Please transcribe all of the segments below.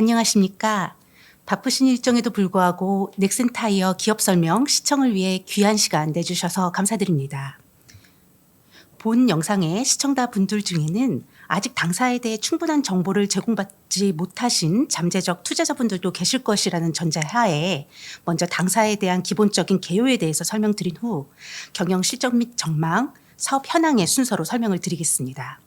안녕하십니까. 바쁘신 일정에도 불구하고 넥센타이어 기업 설명 시청을 위해 귀한 시간 내주셔서 감사드립니다. 본 영상의 시청자 분들 중에는 아직 당사에 대해 충분한 정보를 제공받지 못하신 잠재적 투자자분들도 계실 것이라는 전제하에 먼저 당사에 대한 기본적인 개요에 대해서 설명드린 후 경영 실적 및 전망, 사업 현황의 순서로 설명을 드리겠습니다.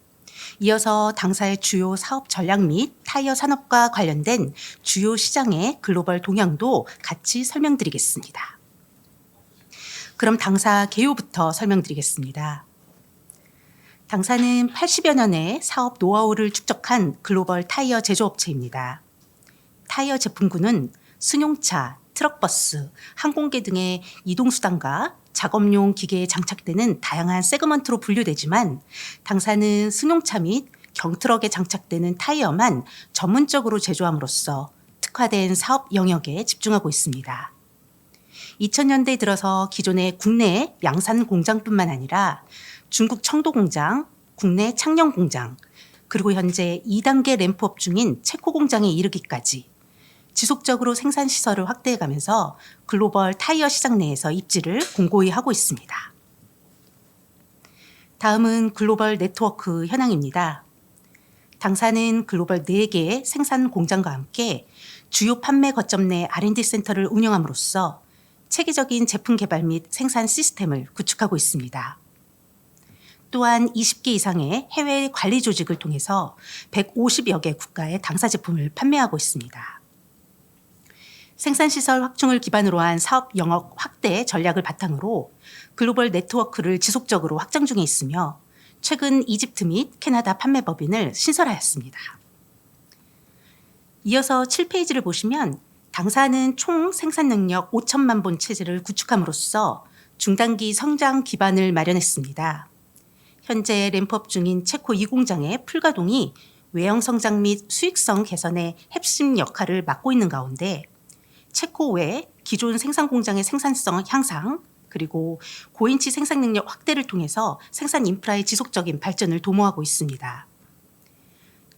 이어서 당사의 주요 사업 전략 및 타이어 산업과 관련된 주요 시장의 글로벌 동향도 같이 설명드리겠습니다. 그럼 당사 개요부터 설명드리겠습니다. 당사는 80여 년의 사업 노하우를 축적한 글로벌 타이어 제조업체입니다. 타이어 제품군은 승용차, 트럭버스, 항공기 등의 이동수단과 작업용 기계에 장착되는 다양한 세그먼트로 분류되지만 당사는 승용차 및 경트럭에 장착되는 타이어만 전문적으로 제조함으로써 특화된 사업 영역에 집중하고 있습니다. 2000년대에 들어서 기존의 국내 양산 공장뿐만 아니라 중국 청도 공장, 국내 창녕 공장, 그리고 현재 2단계 램프업 중인 체코 공장에 이르기까지 지속적으로 생산 시설을 확대해가면서 글로벌 타이어 시장 내에서 입지를 공고히 하고 있습니다. 다음은 글로벌 네트워크 현황입니다. 당사는 글로벌 4개의 생산 공장과 함께 주요 판매 거점 내 R&D 센터를 운영함으로써 체계적인 제품 개발 및 생산 시스템을 구축하고 있습니다. 또한 20개 이상의 해외 관리 조직을 통해서 150여 개 국가의 당사 제품을 판매하고 있습니다. 생산시설 확충을 기반으로 한 사업 영역 확대 전략을 바탕으로 글로벌 네트워크를 지속적으로 확장 중에 있으며 최근 이집트 및 캐나다 판매 법인을 신설하였습니다. 이어서 7페이지를 보시면 당사는 총 생산 능력 5천만 본 체제를 구축함으로써 중단기 성장 기반을 마련했습니다. 현재 램프업 중인 체코 2공장의 풀가동이 외형 성장 및 수익성 개선의 핵심 역할을 맡고 있는 가운데 체코 외 기존 생산 공장의 생산성 향상 그리고 고인치 생산 능력 확대를 통해서 생산 인프라의 지속적인 발전을 도모하고 있습니다.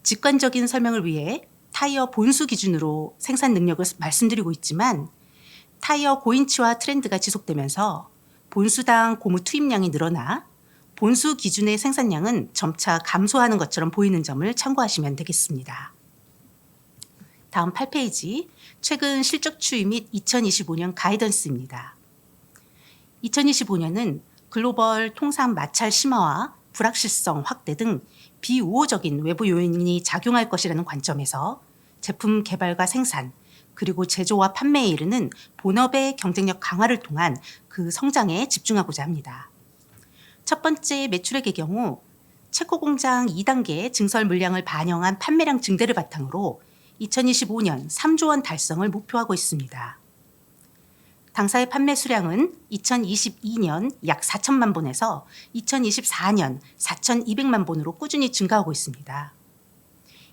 직관적인 설명을 위해 타이어 본수 기준으로 생산 능력을 말씀드리고 있지만 타이어 고인치화 트렌드가 지속되면서 본수당 고무 투입량이 늘어나 본수 기준의 생산량은 점차 감소하는 것처럼 보이는 점을 참고하시면 되겠습니다. 다음 8페이지, 최근 실적 추이 및 2025년 가이던스입니다. 2025년은 글로벌 통상 마찰 심화와 불확실성 확대 등 비우호적인 외부 요인이 작용할 것이라는 관점에서 제품 개발과 생산, 그리고 제조와 판매에 이르는 본업의 경쟁력 강화를 통한 그 성장에 집중하고자 합니다. 첫 번째 매출액의 경우 체코 공장 2단계 증설 물량을 반영한 판매량 증대를 바탕으로 2025년 3조 원 달성을 목표하고 있습니다. 당사의 판매 수량은 2022년 약 4천만 본에서 2024년 4,200만 본으로 꾸준히 증가하고 있습니다.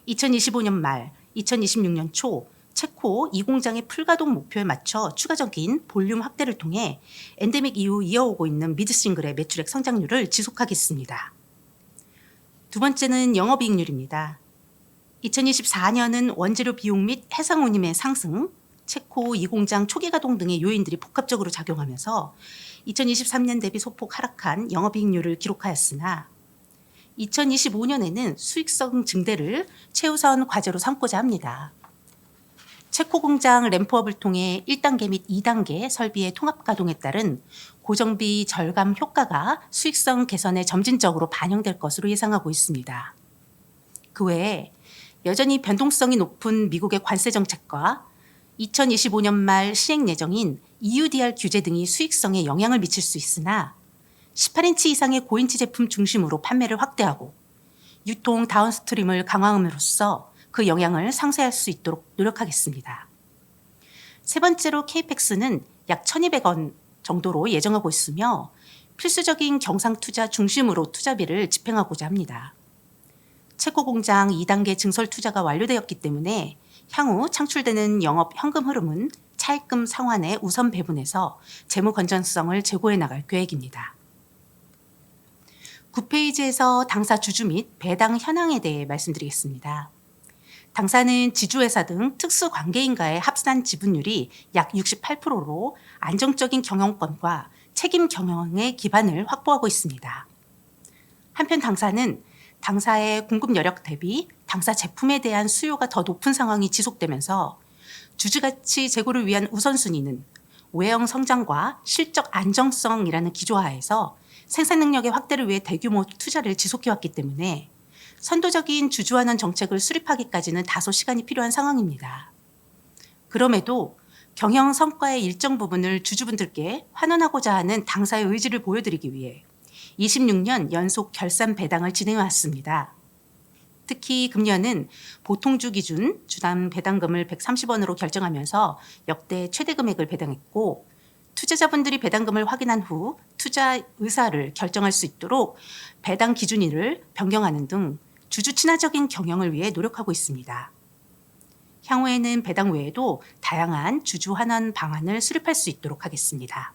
2025년 말, 2026년 초 체코 2공장의 풀가동 목표에 맞춰 추가적인 볼륨 확대를 통해 엔데믹 이후 이어오고 있는 미드싱글의 매출액 성장률을 지속하겠습니다. 두 번째는 영업이익률입니다. 2024년은 원재료 비용 및 해상 운임의 상승, 체코 2공장 초기 가동 등의 요인들이 복합적으로 작용하면서 2023년 대비 소폭 하락한 영업이익률을 기록하였으나 2025년에는 수익성 증대를 최우선 과제로 삼고자 합니다. 체코 공장 램프업을 통해 1단계 및 2단계 설비의 통합 가동에 따른 고정비 절감 효과가 수익성 개선에 점진적으로 반영될 것으로 예상하고 있습니다. 그 외에 여전히 변동성이 높은 미국의 관세 정책과 2025년 말 시행 예정인 EUDR 규제 등이 수익성에 영향을 미칠 수 있으나 18인치 이상의 고인치 제품 중심으로 판매를 확대하고 유통 다운스트림을 강화함으로써 그 영향을 상쇄할 수 있도록 노력하겠습니다. 세 번째로 KPEX는 약 1,200원 정도로 예정하고 있으며 필수적인 경상 투자 중심으로 투자비를 집행하고자 합니다. 체코 공장 2단계 증설 투자가 완료되었기 때문에 향후 창출되는 영업 현금 흐름은 차입금 상환에 우선 배분해서 재무 건전성을 제고해 나갈 계획입니다. 9페이지에서 당사 주주 및 배당 현황에 대해 말씀드리겠습니다. 당사는 지주회사 등 특수관계인과의 합산 지분율이 약 68%로 안정적인 경영권과 책임 경영의 기반을 확보하고 있습니다. 한편 당사는 당사의 공급 여력 대비 당사 제품에 대한 수요가 더 높은 상황이 지속되면서 주주가치 제고를 위한 우선순위는 외형 성장과 실적 안정성이라는 기조하에서 생산 능력의 확대를 위해 대규모 투자를 지속해왔기 때문에 선도적인 주주환원 정책을 수립하기까지는 다소 시간이 필요한 상황입니다. 그럼에도 경영 성과의 일정 부분을 주주분들께 환원하고자 하는 당사의 의지를 보여드리기 위해 26년 연속 결산 배당을 진행해왔습니다. 특히 금년은 보통주 기준 주당 배당금을 130원으로 결정하면서 역대 최대 금액을 배당했고, 투자자분들이 배당금을 확인한 후 투자 의사를 결정할 수 있도록 배당 기준일을 변경하는 등 주주 친화적인 경영을 위해 노력하고 있습니다. 향후에는 배당 외에도 다양한 주주 환원 방안을 수립할 수 있도록 하겠습니다.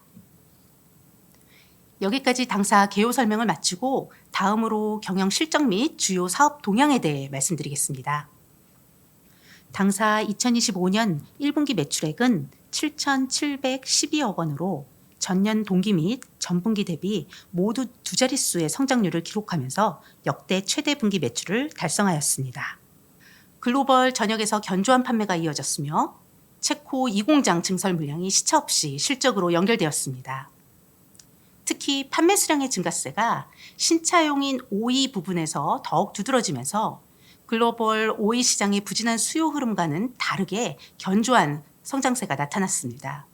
여기까지 당사 개요 설명을 마치고 다음으로 경영 실적 및 주요 사업 동향에 대해 말씀드리겠습니다. 당사 2025년 1분기 매출액은 7,712억 원으로 전년 동기 및 전분기 대비 모두 두 자릿수의 성장률을 기록하면서 역대 최대 분기 매출을 달성하였습니다. 글로벌 전역에서 견조한 판매가 이어졌으며 체코 2공장 증설 물량이 시차 없이 실적으로 연결되었습니다. 특히 판매 수량의 증가세가 신차용인 OE 부분에서 더욱 두드러지면서 글로벌 OE 시장의 부진한 수요 흐름과는 다르게 견조한 성장세가 나타났습니다.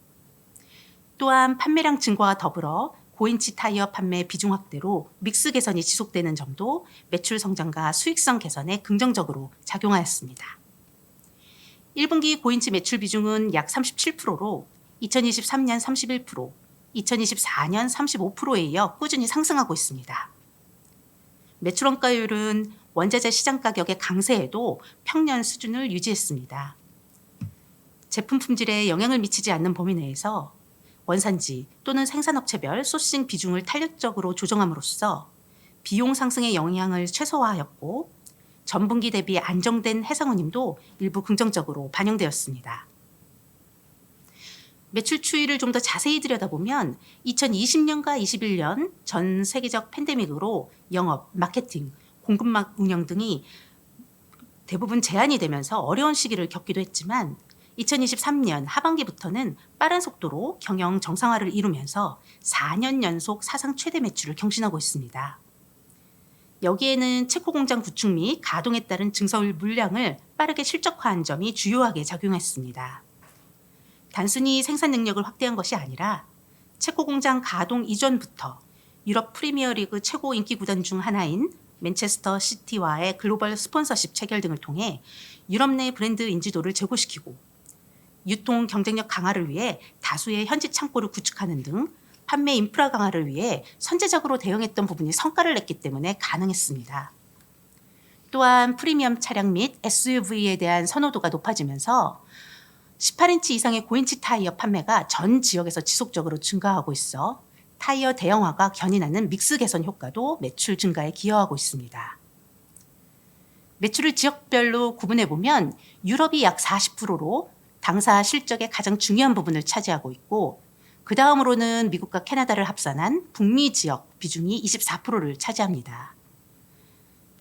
또한 판매량 증가와 더불어 고인치 타이어 판매 비중 확대로 믹스 개선이 지속되는 점도 매출 성장과 수익성 개선에 긍정적으로 작용하였습니다. 1분기 고인치 매출 비중은 약 37%로 2023년 31%, 2024년 35%에 이어 꾸준히 상승하고 있습니다. 매출 원가율은 원자재 시장 가격의 강세에도 평년 수준을 유지했습니다. 제품 품질에 영향을 미치지 않는 범위 내에서 원산지 또는 생산업체별 소싱 비중을 탄력적으로 조정함으로써 비용 상승의 영향을 최소화하였고, 전분기 대비 안정된 해상운임도 일부 긍정적으로 반영되었습니다. 매출 추이를 좀 더 자세히 들여다보면 2020년과 21년 전 세계적 팬데믹으로 영업, 마케팅, 공급망 운영 등이 대부분 제한이 되면서 어려운 시기를 겪기도 했지만 2023년 하반기부터는 빠른 속도로 경영 정상화를 이루면서 4년 연속 사상 최대 매출을 경신하고 있습니다. 여기에는 체코 공장 구축 및 가동에 따른 증설 물량을 빠르게 실적화한 점이 주요하게 작용했습니다. 단순히 생산 능력을 확대한 것이 아니라 체코 공장 가동 이전부터 유럽 프리미어리그 최고 인기 구단 중 하나인 맨체스터 시티와의 글로벌 스폰서십 체결 등을 통해 유럽 내 브랜드 인지도를 제고시키고 유통 경쟁력 강화를 위해 다수의 현지 창고를 구축하는 등 판매 인프라 강화를 위해 선제적으로 대응했던 부분이 성과를 냈기 때문에 가능했습니다. 또한 프리미엄 차량 및 SUV에 대한 선호도가 높아지면서 18인치 이상의 고인치 타이어 판매가 전 지역에서 지속적으로 증가하고 있어 타이어 대형화가 견인하는 믹스 개선 효과도 매출 증가에 기여하고 있습니다. 매출을 지역별로 구분해보면 유럽이 약 40%로 당사 실적의 가장 중요한 부분을 차지하고 있고, 그 다음으로는 미국과 캐나다를 합산한 북미 지역 비중이 24%를 차지합니다.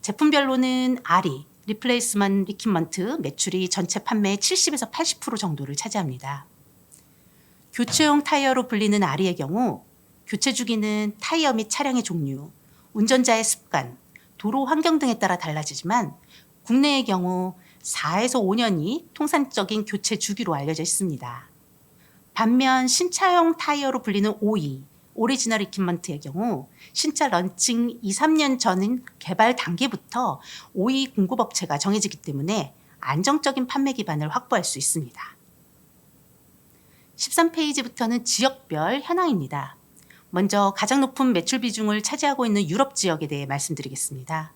제품별로는 아리, 리플레이스먼트 리퀴먼트 매출이 전체 판매의 70에서 80% 정도를 차지합니다. 교체용 타이어로 불리는 아리의 경우 교체 주기는 타이어 및 차량의 종류, 운전자의 습관, 도로 환경 등에 따라 달라지지만 국내의 경우 4에서 5년이 통상적인 교체 주기로 알려져 있습니다. 반면 신차용 타이어로 불리는 OE, 오리지널 이퀴먼트의 경우 신차 런칭 2-3년 전인 개발 단계부터 OE 공급업체가 정해지기 때문에 안정적인 판매 기반을 확보할 수 있습니다. 13페이지부터는 지역별 현황입니다. 먼저 가장 높은 매출 비중을 차지하고 있는 유럽 지역에 대해 말씀드리겠습니다.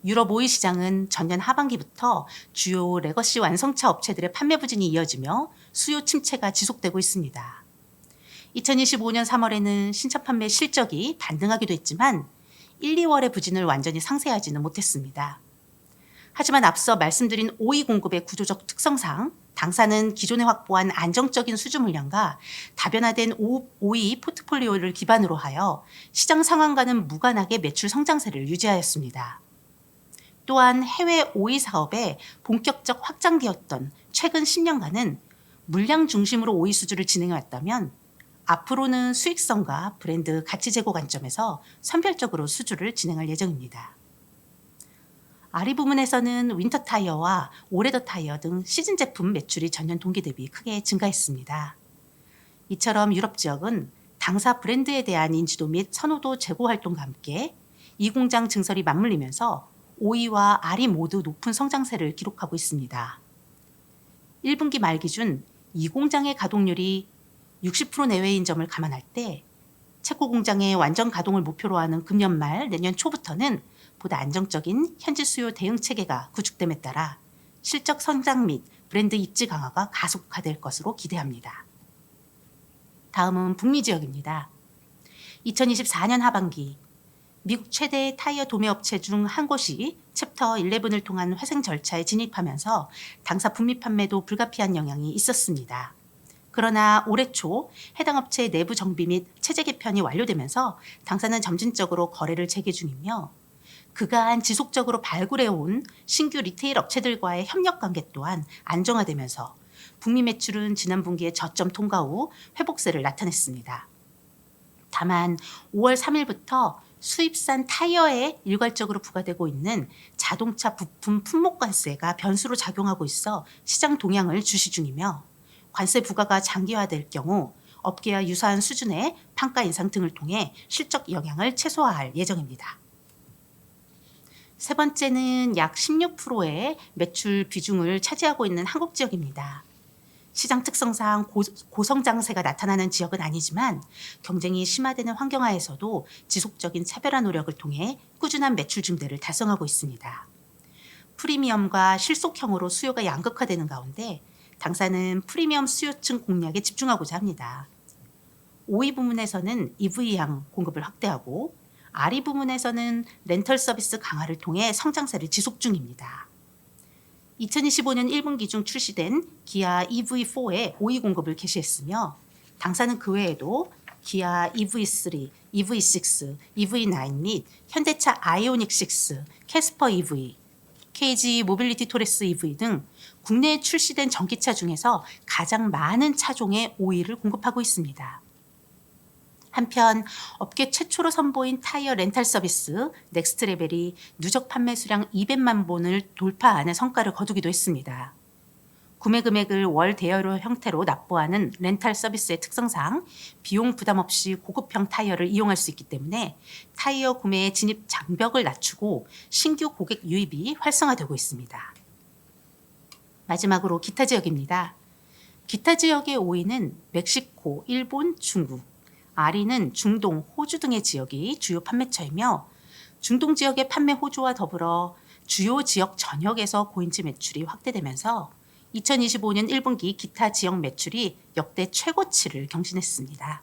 유럽 OE 시장은 전년 하반기부터 주요 레거시 완성차 업체들의 판매 부진이 이어지며 수요 침체가 지속되고 있습니다. 2025년 3월에는 신차 판매 실적이 반등하기도 했지만 1, 2월의 부진을 완전히 상쇄하지는 못했습니다. 하지만 앞서 말씀드린 오이 공급의 구조적 특성상 당사는 기존에 확보한 안정적인 수주 물량과 다변화된 오이 포트폴리오를 기반으로 하여 시장 상황과는 무관하게 매출 성장세를 유지하였습니다. 또한 해외 오이 사업의 본격적 확장기였던 최근 10년간은 물량 중심으로 오이 수주를 진행해왔다면 앞으로는 수익성과 브랜드 가치 제고 관점에서 선별적으로 수주를 진행할 예정입니다. 아리 부문에서는 윈터 타이어와 오레더 타이어 등 시즌 제품 매출이 전년 동기 대비 크게 증가했습니다. 이처럼 유럽 지역은 당사 브랜드에 대한 인지도 및 선호도 제고 활동과 함께 이 공장 증설이 맞물리면서 오이와 아리 모두 높은 성장세를 기록하고 있습니다. 1분기 말 기준 이 공장의 가동률이 60% 내외인 점을 감안할 때 체코 공장의 완전 가동을 목표로 하는 금년 말 내년 초부터는 보다 안정적인 현지 수요 대응 체계가 구축됨에 따라 실적 성장 및 브랜드 입지 강화가 가속화될 것으로 기대합니다. 다음은 북미 지역입니다. 2024년 하반기 미국 최대 타이어 도매 업체 중 한 곳이 챕터 11을 통한 회생 절차에 진입하면서 당사 북미 판매도 불가피한 영향이 있었습니다. 그러나 올해 초 해당 업체의 내부 정비 및 체제 개편이 완료되면서 당사는 점진적으로 거래를 재개 중이며 그간 지속적으로 발굴해온 신규 리테일 업체들과의 협력 관계 또한 안정화되면서 북미 매출은 지난 분기에 저점 통과 후 회복세를 나타냈습니다. 다만 5월 3일부터 수입산 타이어에 일괄적으로 부과되고 있는 자동차 부품 품목관세가 변수로 작용하고 있어 시장 동향을 주시 중이며 관세 부과가 장기화될 경우 업계와 유사한 수준의 판가 인상 등을 통해 실적 영향을 최소화할 예정입니다. 세 번째는 약 16%의 매출 비중을 차지하고 있는 한국 지역입니다. 시장 특성상 고성장세가 나타나는 지역은 아니지만 경쟁이 심화되는 환경하에서도 지속적인 차별화 노력을 통해 꾸준한 매출 증대를 달성하고 있습니다. 프리미엄과 실속형으로 수요가 양극화되는 가운데 당사는 프리미엄 수요층 공략에 집중하고자 합니다. 오이 부문에서는 EV향 공급을 확대하고 아리 부문에서는 렌털 서비스 강화를 통해 성장세를 지속 중입니다. 2025년 1분기 중 출시된 기아 EV4의 오이 공급을 개시했으며 당사는 그 외에도 기아 EV3, EV6, EV9 및 현대차 아이오닉 6, 캐스퍼 EV, KG 모빌리티 토레스 EV 등 국내에 출시된 전기차 중에서 가장 많은 차종의 오이를 공급하고 있습니다. 한편 업계 최초로 선보인 타이어 렌탈 서비스 넥스트 레벨이 누적 판매 수량 200만 본을 돌파하는 성과를 거두기도 했습니다. 구매 금액을 월 대여료 형태로 납부하는 렌탈 서비스의 특성상 비용 부담 없이 고급형 타이어를 이용할 수 있기 때문에 타이어 구매의 진입 장벽을 낮추고 신규 고객 유입이 활성화되고 있습니다. 마지막으로 기타 지역입니다. 기타 지역의 오이는 멕시코, 일본, 중국, 아리는 중동, 호주 등의 지역이 주요 판매처이며 중동 지역의 판매 호조와 더불어 주요 지역 전역에서 고인지 매출이 확대되면서 2025년 1분기 기타 지역 매출이 역대 최고치를 경신했습니다.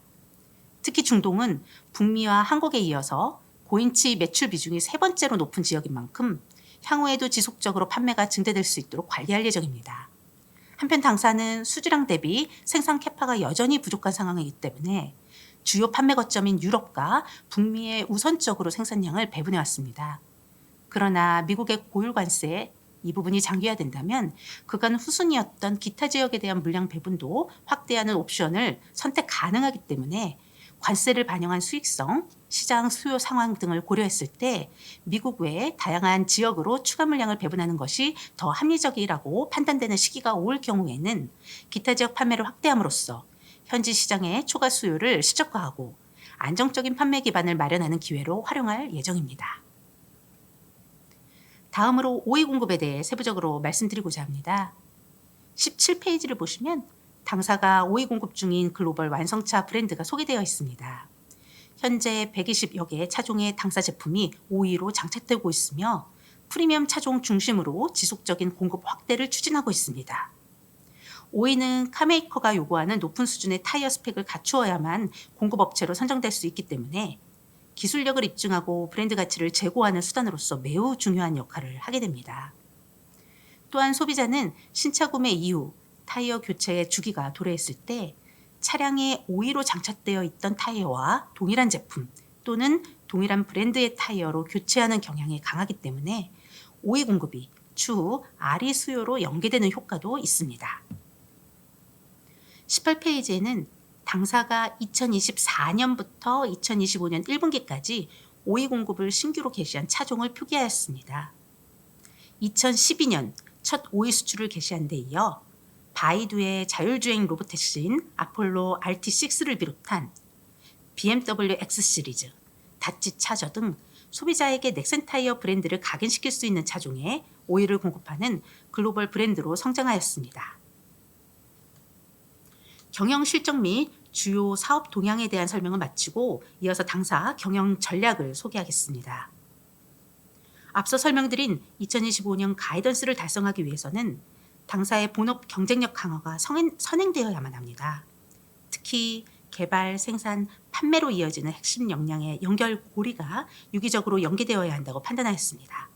특히 중동은 북미와 한국에 이어서 고인치 매출 비중이 세 번째로 높은 지역인 만큼 향후에도 지속적으로 판매가 증대될 수 있도록 관리할 예정입니다. 한편 당사는 수주량 대비 생산 캐파가 여전히 부족한 상황이기 때문에 주요 판매 거점인 유럽과 북미에 우선적으로 생산량을 배분해 왔습니다. 그러나 미국의 고율 관세 이 부분이 장기화된다면 그간 후순위였던 기타 지역에 대한 물량 배분도 확대하는 옵션을 선택 가능하기 때문에 관세를 반영한 수익성, 시장 수요 상황 등을 고려했을 때 미국 외에 다양한 지역으로 추가 물량을 배분하는 것이 더 합리적이라고 판단되는 시기가 올 경우에는 기타 지역 판매를 확대함으로써 현지 시장의 초과 수요를 시적화하고 안정적인 판매 기반을 마련하는 기회로 활용할 예정입니다. 다음으로 오이 공급에 대해 세부적으로 말씀드리고자 합니다. 17페이지를 보시면 당사가 오이 공급 중인 글로벌 완성차 브랜드가 소개되어 있습니다. 현재 120여 개의 차종의 당사 제품이 오이로 장착되고 있으며 프리미엄 차종 중심으로 지속적인 공급 확대를 추진하고 있습니다. 오이는 카메이커가 요구하는 높은 수준의 타이어 스펙을 갖추어야만 공급업체로 선정될 수 있기 때문에 기술력을 입증하고 브랜드 가치를 제고하는 수단으로서 매우 중요한 역할을 하게 됩니다. 또한 소비자는 신차 구매 이후 타이어 교체 주기가 도래했을 때 차량에 오이로 장착되어 있던 타이어와 동일한 제품 또는 동일한 브랜드의 타이어로 교체하는 경향이 강하기 때문에 오이 공급이 추후 RE 수요로 연계되는 효과도 있습니다. 18페이지에는 당사가 2024년부터 2025년 1분기까지 오이 공급을 신규로 개시한 차종을 표기하였습니다. 2012년 첫 오이 수출을 개시한 데 이어 바이두의 자율주행 로보택시인 아폴로 RT6를 비롯한 BMW X 시리즈, 다치 차저 등 소비자에게 넥센 타이어 브랜드를 각인시킬 수 있는 차종에 오이를 공급하는 글로벌 브랜드로 성장하였습니다. 경영 실적 및 주요 사업 동향에 대한 설명을 마치고 이어서 당사 경영 전략을 소개하겠습니다. 앞서 설명드린 2025년 가이던스를 달성하기 위해서는 당사의 본업 경쟁력 강화가 선행되어야만 합니다. 특히 개발, 생산, 판매로 이어지는 핵심 역량의 연결고리가 유기적으로 연계되어야 한다고 판단하였습니다.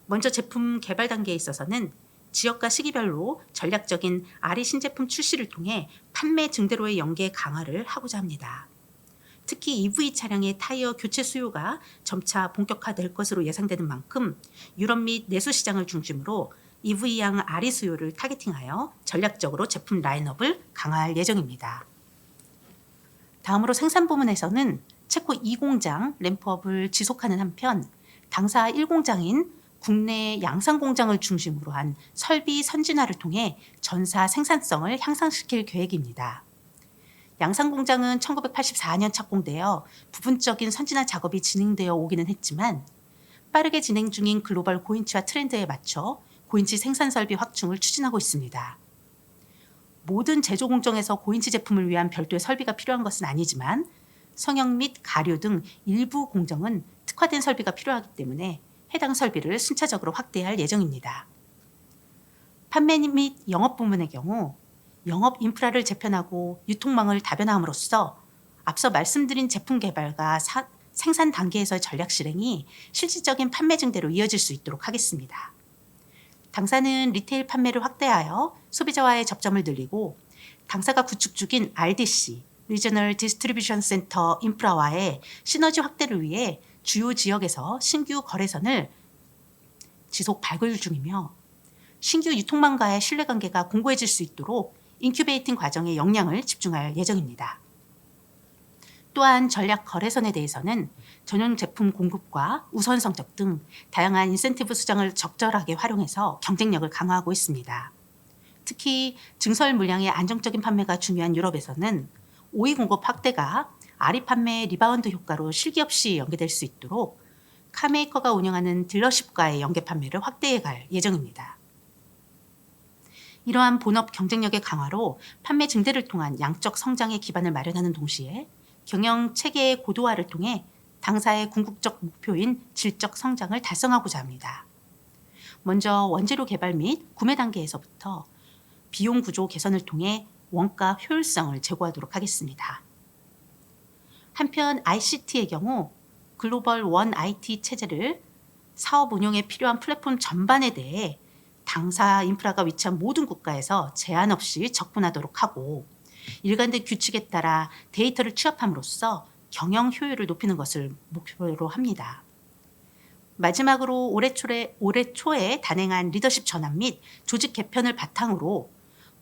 먼저 제품 개발 단계에 있어서는 지역과 시기별로 전략적인 RE 신제품 출시를 통해 판매 증대로의 연계 강화를 하고자 합니다. 특히 EV 차량의 타이어 교체 수요가 점차 본격화될 것으로 예상되는 만큼 유럽 및 내수 시장을 중심으로 EV양 RE 수요를 타겟팅하여 전략적으로 제품 라인업을 강화할 예정입니다. 다음으로 생산 부문에서는 체코 2공장 램프업을 지속하는 한편 당사 1공장인 국내 양산 공장을 중심으로 한 설비 선진화를 통해 전사 생산성을 향상시킬 계획입니다. 양산 공장은 1984년 착공되어 부분적인 선진화 작업이 진행되어 오기는 했지만 빠르게 진행 중인 글로벌 고인치화 트렌드에 맞춰 고인치 생산 설비 확충을 추진하고 있습니다. 모든 제조 공정에서 고인치 제품을 위한 별도의 설비가 필요한 것은 아니지만 성형 및 가류 등 일부 공정은 특화된 설비가 필요하기 때문에 해당 설비를 순차적으로 확대할 예정입니다. 판매 및 영업 부문의 경우 영업 인프라를 재편하고 유통망을 다변함으로써 앞서 말씀드린 제품 개발과 생산 단계에서의 전략 실행이 실질적인 판매 증대로 이어질 수 있도록 하겠습니다. 당사는 리테일 판매를 확대하여 소비자와의 접점을 늘리고 당사가 구축 중인 RDC, 리저널 디스트리뷰션 센터 인프라와의 시너지 확대를 위해 주요 지역에서 신규 거래선을 지속 발굴 중이며 신규 유통망과의 신뢰관계가 공고해질 수 있도록 인큐베이팅 과정의 역량을 집중할 예정입니다. 또한 전략 거래선에 대해서는 전용 제품 공급과 우선 성적 등 다양한 인센티브 수장을 적절하게 활용해서 경쟁력을 강화하고 있습니다. 특히 증설 물량의 안정적인 판매가 중요한 유럽에서는 오이 공급 확대가 RE 판매 리바운드 효과로 실기 없이 연계될 수 있도록 카메이커가 운영하는 딜러십과의 연계 판매를 확대해 갈 예정입니다. 이러한 본업 경쟁력의 강화로 판매 증대를 통한 양적 성장의 기반을 마련하는 동시에 경영 체계의 고도화를 통해 당사의 궁극적 목표인 질적 성장을 달성하고자 합니다. 먼저 원재료 개발 및 구매 단계에서부터 비용 구조 개선을 통해 원가 효율성을 제고하도록 하겠습니다. 한편 ICT의 경우 글로벌 원 IT 체제를 사업 운영에 필요한 플랫폼 전반에 대해 당사 인프라가 위치한 모든 국가에서 제한 없이 접근하도록 하고 일관된 규칙에 따라 데이터를 취합함으로써 경영 효율을 높이는 것을 목표로 합니다. 마지막으로 올해 초에 단행한 리더십 전환 및 조직 개편을 바탕으로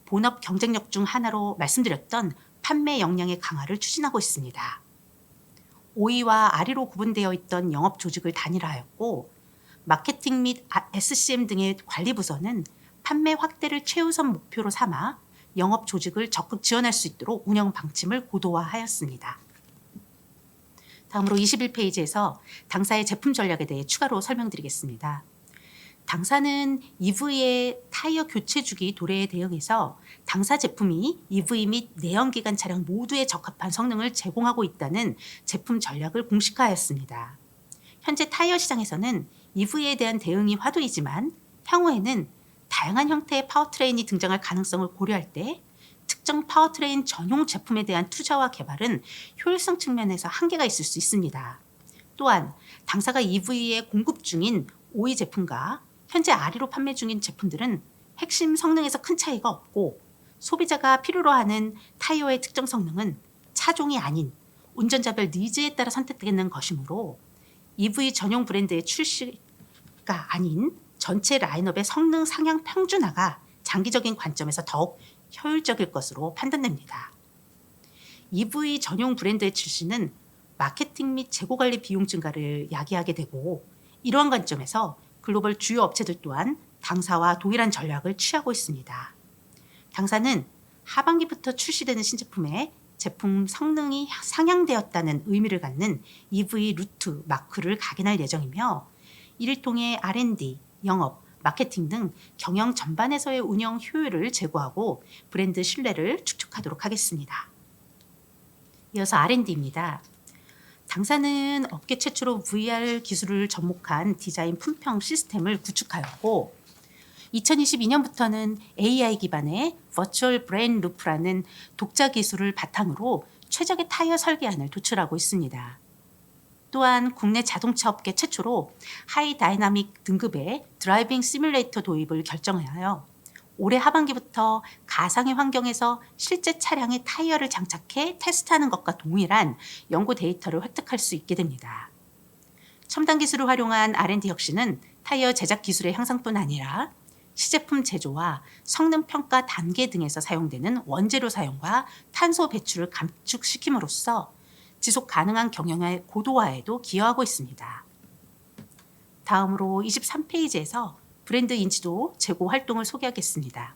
본업 경쟁력 중 하나로 말씀드렸던 판매 역량의 강화를 추진하고 있습니다. OE와 RE로 구분되어 있던 영업 조직을 단일화하였고 마케팅 및 SCM 등의 관리 부서는 판매 확대를 최우선 목표로 삼아 영업 조직을 적극 지원할 수 있도록 운영 방침을 고도화하였습니다. 다음으로 21페이지에서 당사의 제품 전략에 대해 추가로 설명드리겠습니다. 당사는 EV의 타이어 교체 주기 도래에 대응해서 당사 제품이 EV 및 내연기관 차량 모두에 적합한 성능을 제공하고 있다는 제품 전략을 공식화하였습니다. 현재 타이어 시장에서는 EV에 대한 대응이 화두이지만 향후에는 다양한 형태의 파워트레인이 등장할 가능성을 고려할 때 특정 파워트레인 전용 제품에 대한 투자와 개발은 효율성 측면에서 한계가 있을 수 있습니다. 또한 당사가 EV에 공급 중인 OE 제품과 현재 아리로 판매 중인 제품들은 핵심 성능에서 큰 차이가 없고 소비자가 필요로 하는 타이어의 특정 성능은 차종이 아닌 운전자별 니즈에 따라 선택되는 것이므로 EV 전용 브랜드의 출시가 아닌 전체 라인업의 성능 상향 평준화가 장기적인 관점에서 더욱 효율적일 것으로 판단됩니다. EV 전용 브랜드의 출시는 마케팅 및 재고 관리 비용 증가를 야기하게 되고 이러한 관점에서 글로벌 주요 업체들 또한 당사와 동일한 전략을 취하고 있습니다. 당사는 하반기부터 출시되는 신제품에 제품 성능이 상향되었다는 의미를 갖는 EV 루트 마크를 각인할 예정이며 이를 통해 R&D, 영업, 마케팅 등 경영 전반에서의 운영 효율을 제고하고 브랜드 신뢰를 축적하도록 하겠습니다. 이어서 R&D입니다. 당사는 업계 최초로 VR 기술을 접목한 디자인 품평 시스템을 구축하였고 2022년부터는 AI 기반의 버추얼 브레인 루프라는 독자 기술을 바탕으로 최적의 타이어 설계안을 도출하고 있습니다. 또한 국내 자동차 업계 최초로 하이 다이나믹 등급의 드라이빙 시뮬레이터 도입을 결정하여 올해 하반기부터 가상의 환경에서 실제 차량의 타이어를 장착해 테스트하는 것과 동일한 연구 데이터를 획득할 수 있게 됩니다. 첨단 기술을 활용한 R&D 혁신은 타이어 제작 기술의 향상뿐 아니라 시제품 제조와 성능 평가 단계 등에서 사용되는 원재료 사용과 탄소 배출을 감축시킴으로써 지속 가능한 경영의 고도화에도 기여하고 있습니다. 다음으로 23페이지에서 브랜드 인지도 제고 활동을 소개하겠습니다.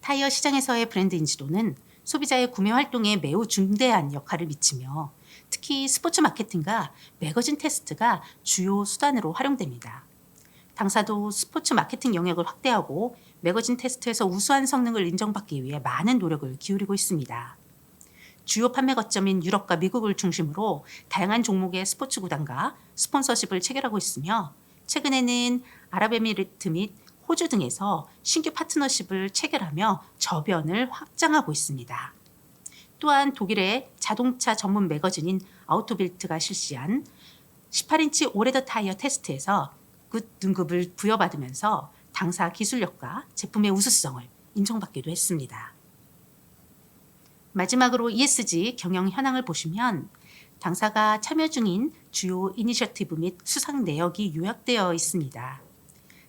타이어 시장에서의 브랜드 인지도는 소비자의 구매 활동에 매우 중대한 역할을 미치며 특히 스포츠 마케팅과 매거진 테스트가 주요 수단으로 활용됩니다. 당사도 스포츠 마케팅 영역을 확대하고 매거진 테스트에서 우수한 성능을 인정받기 위해 많은 노력을 기울이고 있습니다. 주요 판매 거점인 유럽과 미국을 중심으로 다양한 종목의 스포츠 구단과 스폰서십을 체결하고 있으며 최근에는 아랍에미리트 및 호주 등에서 신규 파트너십을 체결하며 저변을 확장하고 있습니다. 또한 독일의 자동차 전문 매거진인 아우토빌트가 실시한 18인치 올헤더 타이어 테스트에서 굿 등급을 부여받으면서 당사 기술력과 제품의 우수성을 인정받기도 했습니다. 마지막으로 ESG 경영 현황을 보시면 당사가 참여 중인 주요 이니셔티브 및 수상 내역이 요약되어 있습니다.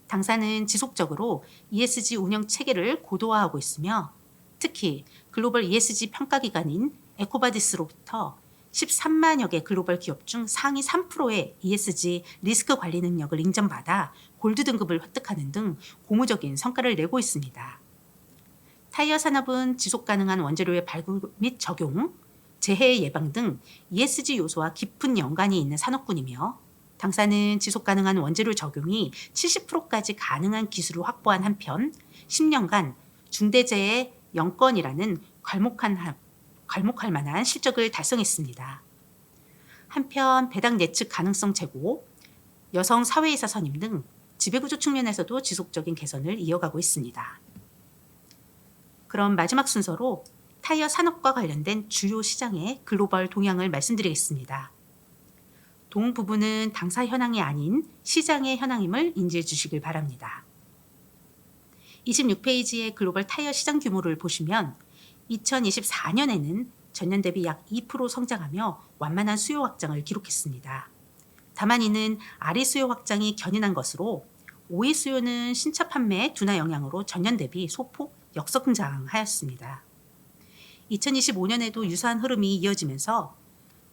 당사는 지속적으로 ESG 운영 체계를 고도화하고 있으며 특히 글로벌 ESG 평가기관인 에코바디스로부터 13만여 개 글로벌 기업 중 상위 3%의 ESG 리스크 관리 능력을 인정받아 골드 등급을 획득하는 등 고무적인 성과를 내고 있습니다. 타이어 산업은 지속 가능한 원재료의 발굴 및 적용, 재해 예방 등 ESG 요소와 깊은 연관이 있는 산업군이며 당사는 지속 가능한 원재료 적용이 70%까지 가능한 기술을 확보한 한편 10년간 중대재해 0건이라는 괄목할 만한 실적을 달성했습니다. 한편 배당 예측 가능성 제고, 여성 사회이사 선임 등 지배구조 측면에서도 지속적인 개선을 이어가고 있습니다. 그럼 마지막 순서로 타이어 산업과 관련된 주요 시장의 글로벌 동향을 말씀드리겠습니다. 동 부분은 당사 현황이 아닌 시장의 현황임을 인지해 주시길 바랍니다. 26페이지의 글로벌 타이어 시장 규모를 보시면 2024년에는 전년 대비 약 2% 성장하며 완만한 수요 확장을 기록했습니다. 다만 이는 RE 수요 확장이 견인한 것으로 OE 수요는 신차 판매 둔화 영향으로 전년 대비 소폭 역성장하였습니다. 2025년에도 유사한 흐름이 이어지면서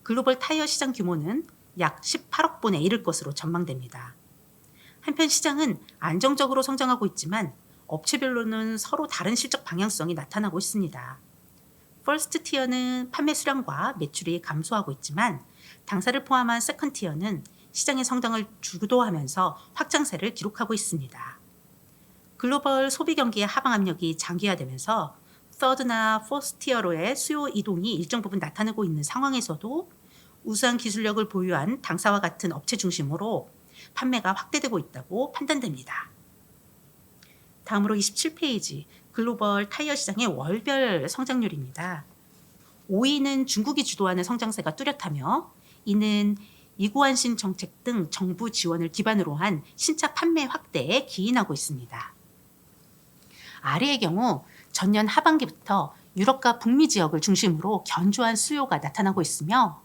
글로벌 타이어 시장 규모는 약 18억 분에 이를 것으로 전망됩니다. 한편 시장은 안정적으로 성장하고 있지만 업체별로는 서로 다른 실적 방향성이 나타나고 있습니다. 퍼스트 티어는 판매 수량과 매출이 감소하고 있지만 당사를 포함한 세컨드 티어는 시장의 성장을 주도하면서 확장세를 기록하고 있습니다. 글로벌 소비 경기의 하방 압력이 장기화되면서 서드나 포스트 티어로의 수요 이동이 일정 부분 나타나고 있는 상황에서도 우수한 기술력을 보유한 당사와 같은 업체 중심으로 판매가 확대되고 있다고 판단됩니다. 다음으로 27페이지 글로벌 타이어 시장의 월별 성장률입니다. 5위는 중국이 주도하는 성장세가 뚜렷하며 이는 이구환신 정책 등 정부 지원을 기반으로 한 신차 판매 확대에 기인하고 있습니다. 아리의 경우 전년 하반기부터 유럽과 북미 지역을 중심으로 견조한 수요가 나타나고 있으며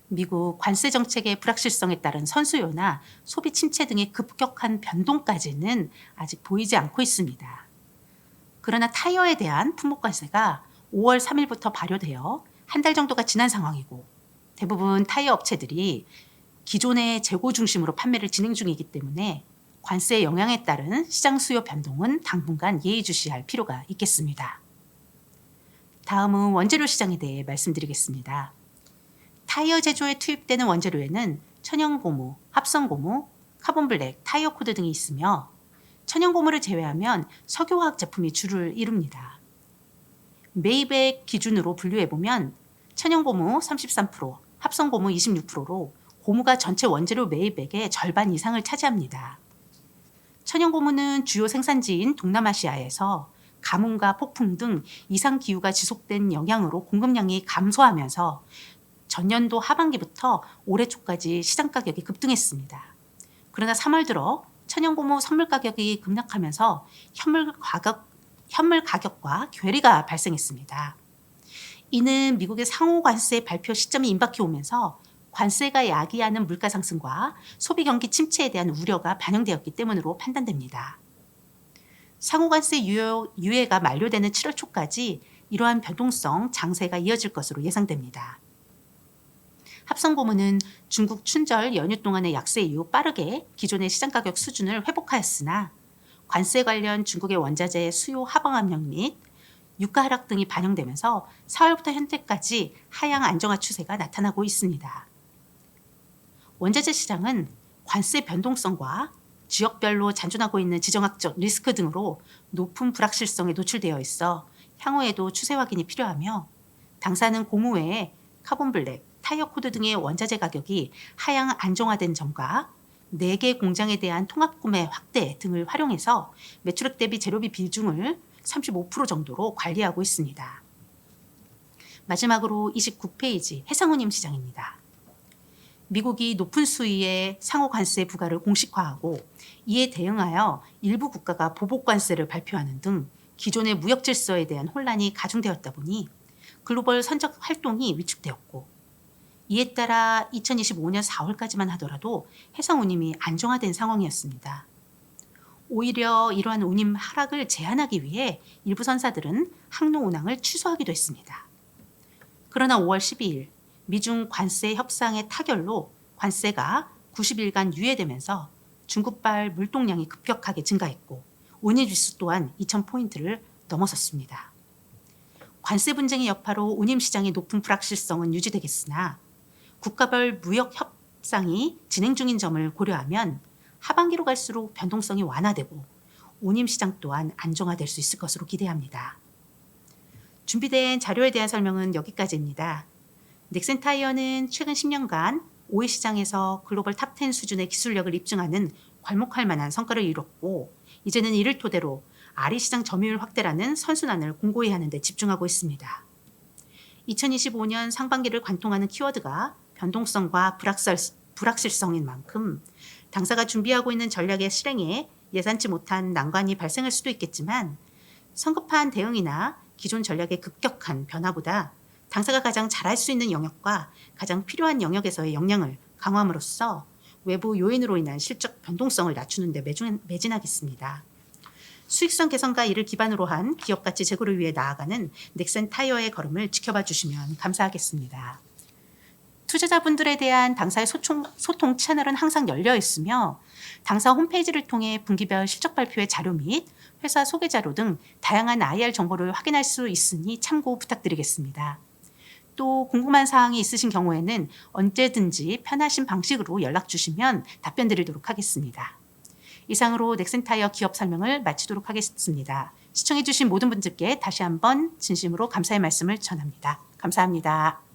미국 관세 정책의 불확실성에 따른 선수요나 소비 침체 등의 급격한 변동까지는 아직 보이지 않고 있습니다. 그러나 타이어에 대한 품목관세가 5월 3일부터 발효되어 한 달 정도가 지난 상황이고 대부분 타이어 업체들이 기존의 재고 중심으로 판매를 진행 중이기 때문에 관세의 영향에 따른 시장 수요 변동은 당분간 예의주시할 필요가 있겠습니다. 다음은 원재료 시장에 대해 말씀드리겠습니다. 타이어 제조에 투입되는 원재료에는 천연고무, 합성고무, 카본블랙, 타이어 코드 등이 있으며 천연고무를 제외하면 석유화학 제품이 주를 이룹니다. 메이백 기준으로 분류해보면 천연고무 33%, 합성고무 26%로 고무가 전체 원재료 메이백의 절반 이상을 차지합니다. 천연고무는 주요 생산지인 동남아시아에서 가뭄과 폭풍 등 이상 기후가 지속된 영향으로 공급량이 감소하면서 전년도 하반기부터 올해 초까지 시장 가격이 급등했습니다. 그러나 3월 들어 천연고무 선물 가격이 급락하면서 현물 가격과 괴리가 발생했습니다. 이는 미국의 상호 관세 발표 시점이 임박해 오면서 관세가 야기하는 물가 상승과 소비 경기 침체에 대한 우려가 반영되었기 때문으로 판단됩니다. 상호 관세 유예가 만료되는 7월 초까지 이러한 변동성 장세가 이어질 것으로 예상됩니다. 합성고무는 중국 춘절 연휴 동안의 약세 이후 빠르게 기존의 시장 가격 수준을 회복하였으나 관세 관련 중국의 원자재 수요 하방 압력 및 유가 하락 등이 반영되면서 4월부터 현재까지 하향 안정화 추세가 나타나고 있습니다. 원자재 시장은 관세 변동성과 지역별로 잔존하고 있는 지정학적 리스크 등으로 높은 불확실성에 노출되어 있어 향후에도 추세 확인이 필요하며 당사는 고무 외에 카본블랙, 타이어 코드 등의 원자재 가격이 하향 안정화된 점과 4개 공장에 대한 통합구매 확대 등을 활용해서 매출액 대비 재료비 비중을 35% 정도로 관리하고 있습니다. 마지막으로 29페이지 해상운임 시장입니다. 미국이 높은 수위의 상호 관세 부과를 공식화하고 이에 대응하여 일부 국가가 보복 관세를 발표하는 등 기존의 무역 질서에 대한 혼란이 가중되었다 보니 글로벌 선적 활동이 위축되었고 이에 따라 2025년 4월까지만 하더라도 해상 운임이 안정화된 상황이었습니다. 오히려 이러한 운임 하락을 제한하기 위해 일부 선사들은 항로 운항을 취소하기도 했습니다. 그러나 5월 12일 미중 관세 협상의 타결로 관세가 90일간 유예되면서 중국발 물동량이 급격하게 증가했고 운임 지수 또한 2,000포인트를 넘어섰습니다. 관세 분쟁의 여파로 운임 시장의 높은 불확실성은 유지되겠으나 국가별 무역 협상이 진행 중인 점을 고려하면 하반기로 갈수록 변동성이 완화되고 운임 시장 또한 안정화될 수 있을 것으로 기대합니다. 준비된 자료에 대한 설명은 여기까지입니다. 넥센 타이어는 최근 10년간 OE 시장에서 글로벌 탑10 수준의 기술력을 입증하는 괄목할 만한 성과를 이뤘고 이제는 이를 토대로 아리 시장 점유율 확대라는 선순환을 공고히 하는 데 집중하고 있습니다. 2025년 상반기를 관통하는 키워드가 변동성과 불확실성인 만큼 당사가 준비하고 있는 전략의 실행에 예상치 못한 난관이 발생할 수도 있겠지만 성급한 대응이나 기존 전략의 급격한 변화보다 당사가 가장 잘할 수 있는 영역과 가장 필요한 영역에서의 역량을 강화함으로써 외부 요인으로 인한 실적 변동성을 낮추는 데 매진하겠습니다. 수익성 개선과 이를 기반으로 한 기업 가치 제고를 위해 나아가는 넥센 타이어의 걸음을 지켜봐 주시면 감사하겠습니다. 투자자분들에 대한 당사의 소통 채널은 항상 열려 있으며 당사 홈페이지를 통해 분기별 실적 발표의 자료 및 회사 소개 자료 등 다양한 IR 정보를 확인할 수 있으니 참고 부탁드리겠습니다. 또 궁금한 사항이 있으신 경우에는 언제든지 편하신 방식으로 연락 주시면 답변 드리도록 하겠습니다. 이상으로 넥센타이어 기업 설명을 마치도록 하겠습니다. 시청해 주신 모든 분들께 다시 한번 진심으로 감사의 말씀을 전합니다. 감사합니다.